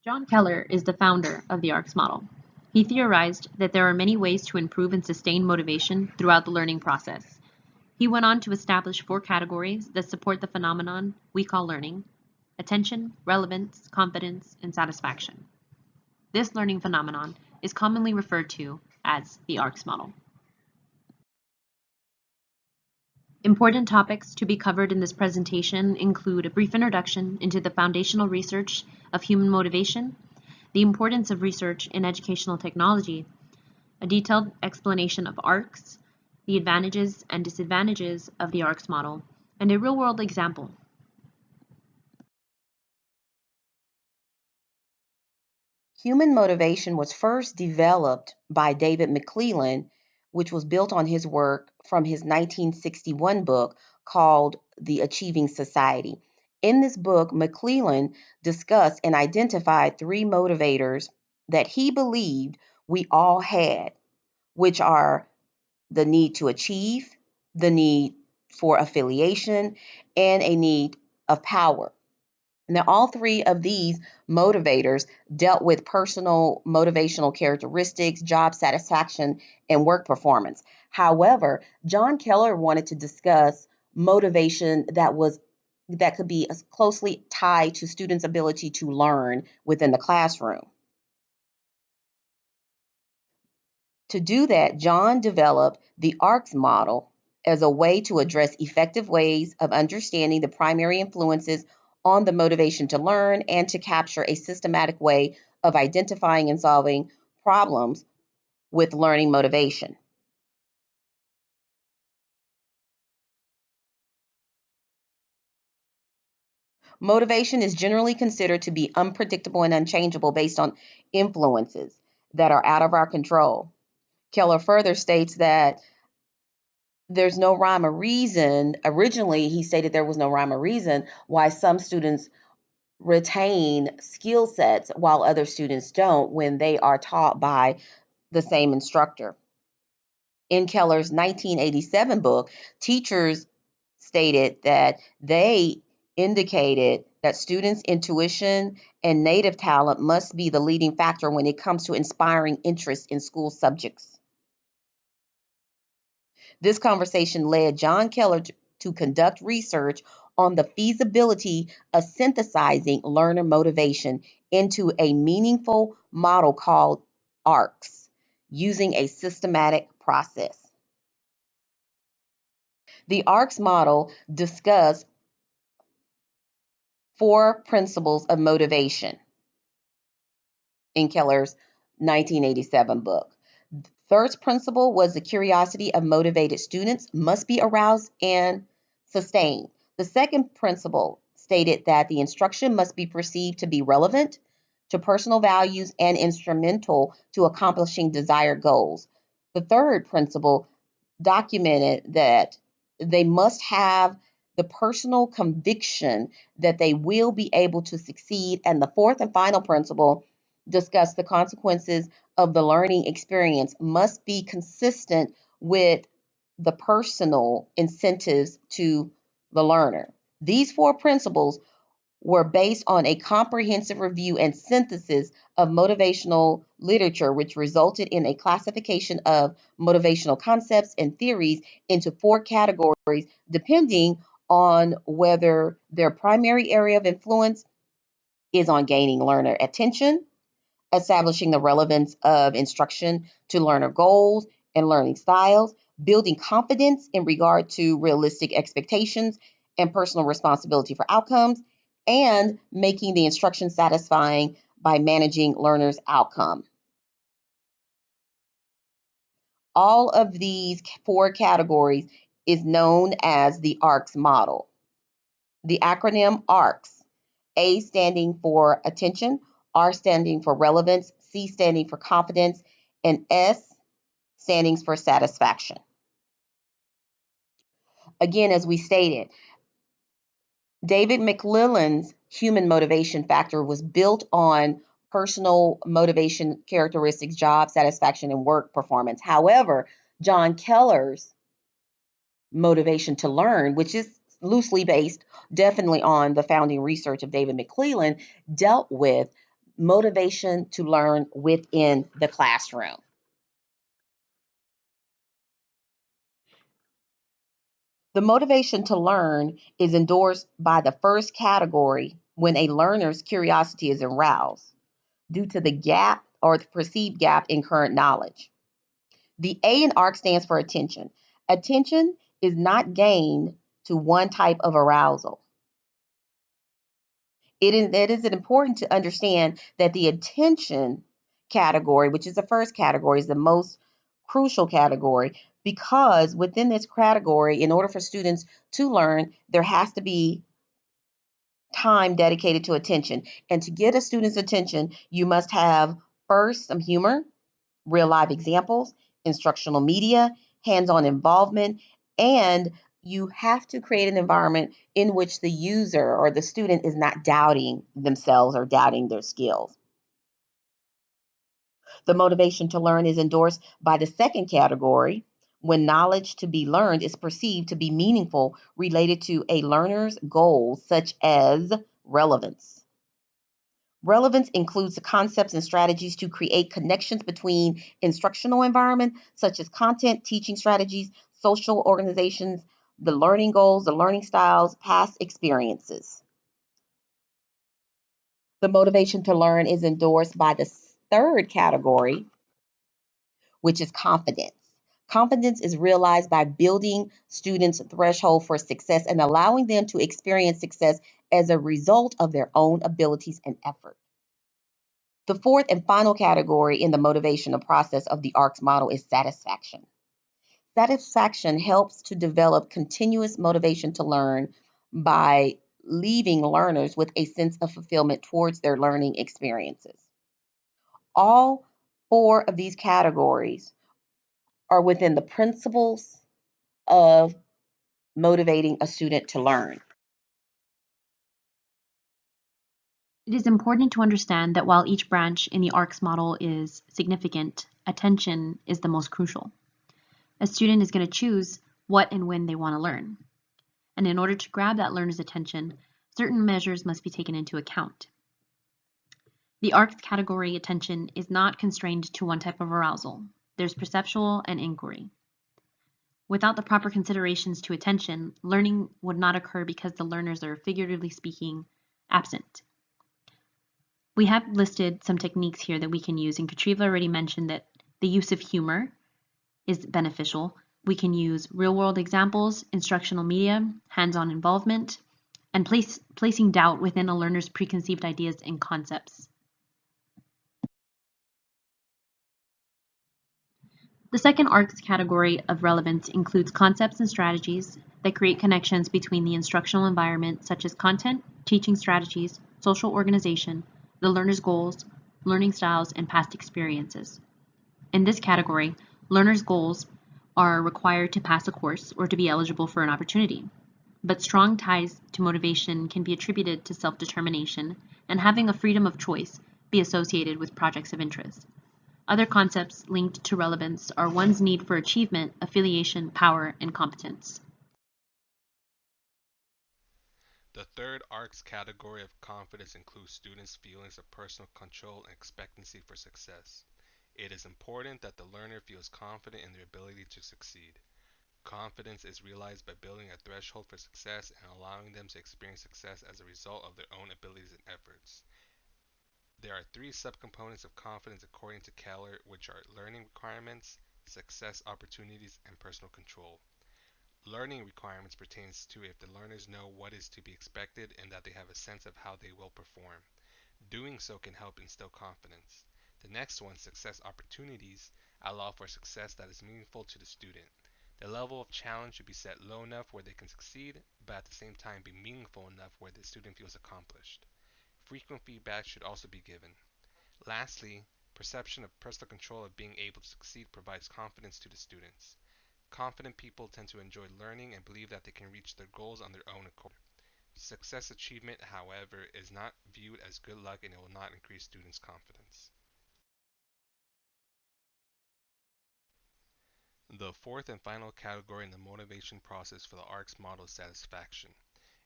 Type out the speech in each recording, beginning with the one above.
John Keller is the founder of the ARCS model. He theorized that there are many ways to improve and sustain motivation throughout the learning process. He went on to establish 4 categories that support the phenomenon we call learning: attention, relevance, confidence, and satisfaction. This learning phenomenon is commonly referred to as the ARCS model. Important topics to be covered in this presentation include a brief introduction into the foundational research of human motivation, the importance of research in educational technology, a detailed explanation of ARCS, the advantages and disadvantages of the ARCS model, and a real-world example. Human motivation was first developed by David McClelland, which was built on his work from his 1961 book called The Achieving Society. In this book, McClelland discussed and identified 3 motivators that he believed we all had, which are the need to achieve, the need for affiliation, and a need of power. Now, all 3 of these motivators dealt with personal motivational characteristics, job satisfaction, and work performance. However, John Keller wanted to discuss motivation that could be closely tied to students' ability to learn within the classroom. To do that, John developed the ARCS model as a way to address effective ways of understanding the primary influences on the motivation to learn and to capture a systematic way of identifying and solving problems with learning motivation. Motivation is generally considered to be unpredictable and unchangeable based on influences that are out of our control. Keller further states that there's no rhyme or reason. Originally, he stated there was no rhyme or reason why some students retain skill sets while other students don't when they are taught by the same instructor. In Keller's 1987 book, teachers stated that they indicated that students' intuition and native talent must be the leading factor when it comes to inspiring interest in school subjects. This conversation led John Keller to conduct research on the feasibility of synthesizing learner motivation into a meaningful model called ARCS, using a systematic process. The ARCS model discussed 4 principles of motivation in Keller's 1987 book. First principle was the curiosity of motivated students must be aroused and sustained. The second principle stated that the instruction must be perceived to be relevant to personal values and instrumental to accomplishing desired goals. The third principle documented that they must have the personal conviction that they will be able to succeed. And the fourth and final principle discussed the consequences of the learning experience must be consistent with the personal incentives to the learner. These 4 principles were based on a comprehensive review and synthesis of motivational literature, which resulted in a classification of motivational concepts and theories into 4 categories, depending on whether their primary area of influence is on gaining learner attention, establishing the relevance of instruction to learner goals and learning styles, building confidence in regard to realistic expectations and personal responsibility for outcomes, and making the instruction satisfying by managing learners' outcome. All of these 4 categories is known as the ARCS model. The acronym ARCS, A standing for attention, R standing for relevance, C standing for confidence, and S standing for satisfaction. Again, as we stated, David McClelland's human motivation factor was built on personal motivation characteristics, job satisfaction, and work performance. However, John Keller's motivation to learn, which is loosely based definitely on the founding research of David McClelland, dealt with motivation to learn within the classroom. The motivation to learn is endorsed by the first category when a learner's curiosity is aroused due to the gap or the perceived gap in current knowledge. The A in ARC stands for attention. Attention is not gained to one type of arousal. It is important to understand that the attention category, which is the first category, is the most crucial category because within this category, in order for students to learn, there has to be time dedicated to attention. And to get a student's attention, you must have first some humor, real life examples, instructional media, hands-on involvement, and you have to create an environment in which the user or the student is not doubting themselves or doubting their skills. The motivation to learn is endorsed by the second category when knowledge to be learned is perceived to be meaningful related to a learner's goals, such as relevance. Relevance includes the concepts and strategies to create connections between instructional environment, such as content, teaching strategies, social organizations, the learning goals, the learning styles, past experiences. The motivation to learn is endorsed by the third category, which is confidence. Confidence is realized by building students' threshold for success and allowing them to experience success as a result of their own abilities and effort. The fourth and final category in the motivational process of the ARCS model is satisfaction. Satisfaction helps to develop continuous motivation to learn by leaving learners with a sense of fulfillment towards their learning experiences. All four of these categories are within the principles of motivating a student to learn. It is important to understand that while each branch in the ARCS model is significant, attention is the most crucial. A student is going to choose what and when they want to learn. And in order to grab that learner's attention, certain measures must be taken into account. The ARCS category attention is not constrained to one type of arousal. There's perceptual and inquiry. Without the proper considerations to attention, learning would not occur because the learners are, figuratively speaking, absent. We have listed some techniques here that we can use, and Katrieva already mentioned that the use of humor is beneficial. We can use real-world examples, instructional media, hands-on involvement, and placing doubt within a learner's preconceived ideas and concepts. The second ARCS category of relevance includes concepts and strategies that create connections between the instructional environment, such as content, teaching strategies, social organization, the learner's goals, learning styles, and past experiences. In this category, learners' goals are required to pass a course or to be eligible for an opportunity. But strong ties to motivation can be attributed to self-determination and having a freedom of choice be associated with projects of interest. Other concepts linked to relevance are one's need for achievement, affiliation, power, and competence. The third ARCS category of confidence includes students' feelings of personal control and expectancy for success. It is important that the learner feels confident in their ability to succeed. Confidence is realized by building a threshold for success and allowing them to experience success as a result of their own abilities and efforts. There are three subcomponents of confidence according to Keller, which are learning requirements, success opportunities, and personal control. Learning requirements pertains to if the learners know what is to be expected and that they have a sense of how they will perform. Doing so can help instill confidence. The next one, success opportunities, allow for success that is meaningful to the student. The level of challenge should be set low enough where they can succeed, but at the same time be meaningful enough where the student feels accomplished. Frequent feedback should also be given. Lastly, perception of personal control of being able to succeed provides confidence to the students. Confident people tend to enjoy learning and believe that they can reach their goals on their own accord. Success achievement, however, is not viewed as good luck and it will not increase students' confidence. The fourth and final category in the motivation process for the ARCS model is satisfaction.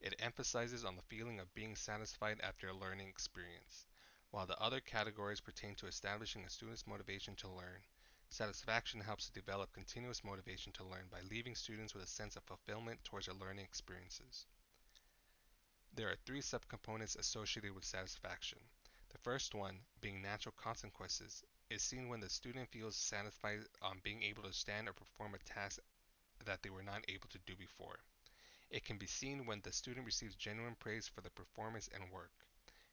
It emphasizes on the feeling of being satisfied after a learning experience. while the other categories pertain to establishing a student's motivation to learn. Satisfaction helps to develop continuous motivation to learn by leaving students with a sense of fulfillment towards their learning experiences. There are three subcomponents associated with satisfaction. The first one, being natural consequences, is seen when the student feels satisfied on being able to stand or perform a task that they were not able to do before. It can be seen when the student receives genuine praise for the performance and work.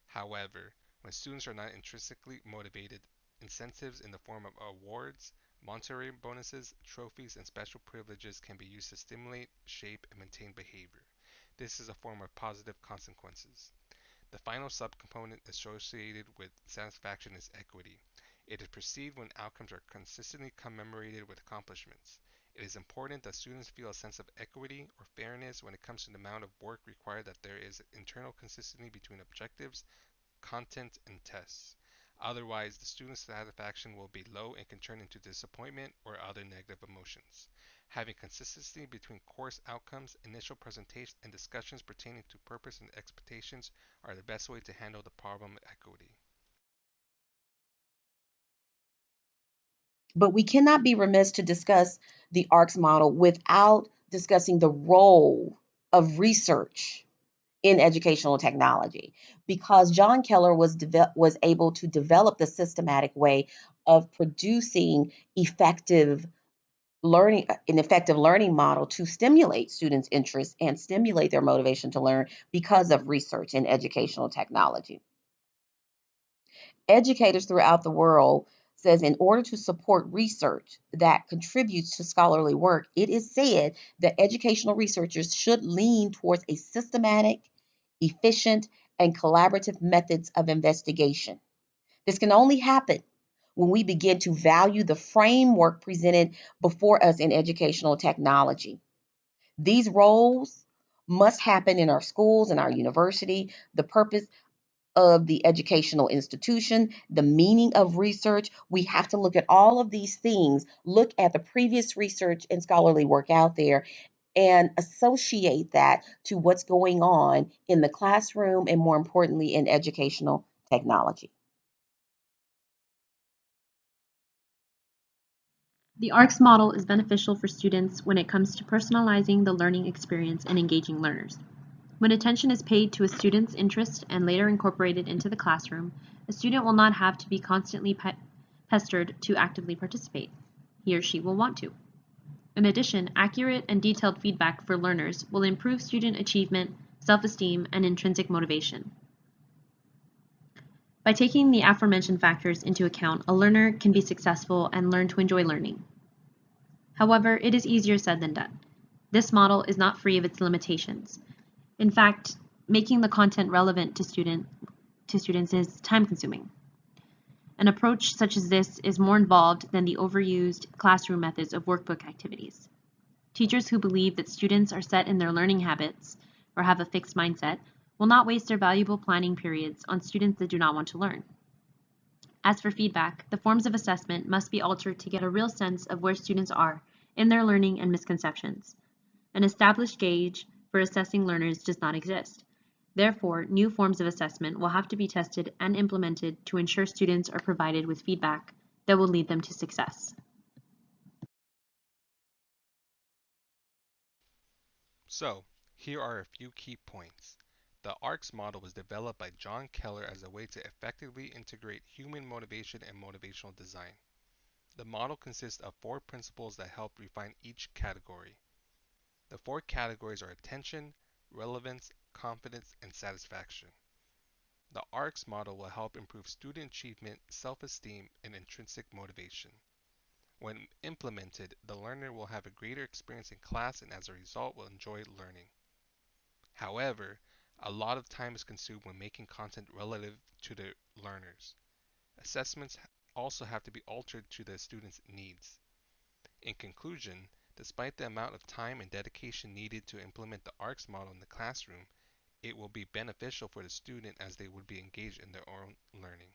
However, when students are not intrinsically motivated, incentives in the form of awards, monetary bonuses, trophies, and special privileges can be used to stimulate, shape, and maintain behavior. This is a form of positive consequences. The final subcomponent associated with satisfaction is equity. It is perceived when outcomes are consistently commemorated with accomplishments. It is important that students feel a sense of equity or fairness when it comes to the amount of work required, that there is internal consistency between objectives, content, and tests. Otherwise, the student's satisfaction will be low and can turn into disappointment or other negative emotions. Having consistency between course outcomes, initial presentations, and discussions pertaining to purpose and expectations are the best way to handle the problem of equity. But we cannot be remiss to discuss the ARCS model without discussing the role of research in educational technology, because John Keller was able to develop the systematic way of producing an effective learning model to stimulate students' interest and stimulate their motivation to learn because of research in educational technology. Educators throughout the world says in order to support research that contributes to scholarly work, it is said that educational researchers should lean towards a systematic, efficient, and collaborative methods of investigation. This can only happen when we begin to value the framework presented before us in educational technology. These roles must happen in our schools and our university. The purpose of the educational institution, the meaning of research. We have to look at all of these things, look at the previous research and scholarly work out there, and associate that to what's going on in the classroom and, more importantly, in educational technology. The ARCS model is beneficial for students when it comes to personalizing the learning experience and engaging learners. When attention is paid to a student's interest and later incorporated into the classroom, a student will not have to be constantly pestered to actively participate. He or she will want to. In addition, accurate and detailed feedback for learners will improve student achievement, self-esteem, and intrinsic motivation. By taking the aforementioned factors into account, a learner can be successful and learn to enjoy learning. However, it is easier said than done. This model is not free of its limitations. In fact, making the content relevant to students is time-consuming. An approach such as this is more involved than the overused classroom methods of workbook activities. Teachers who believe that students are set in their learning habits or have a fixed mindset will not waste their valuable planning periods on students that do not want to learn. As for feedback, the forms of assessment must be altered to get a real sense of where students are in their learning and misconceptions. An established gauge for assessing learners does not exist. Therefore, new forms of assessment will have to be tested and implemented to ensure students are provided with feedback that will lead them to success. So, here are a few key points. The ARCS model was developed by John Keller as a way to effectively integrate human motivation and motivational design. The model consists of 4 principles that help refine each category. The 4 categories are attention, relevance, confidence, and satisfaction. The ARCS model will help improve student achievement, self-esteem, and intrinsic motivation. When implemented, the learner will have a greater experience in class and as a result will enjoy learning. However, a lot of time is consumed when making content relative to the learners. Assessments also have to be altered to the student's needs. In conclusion, despite the amount of time and dedication needed to implement the ARCS model in the classroom, it will be beneficial for the student as they would be engaged in their own learning.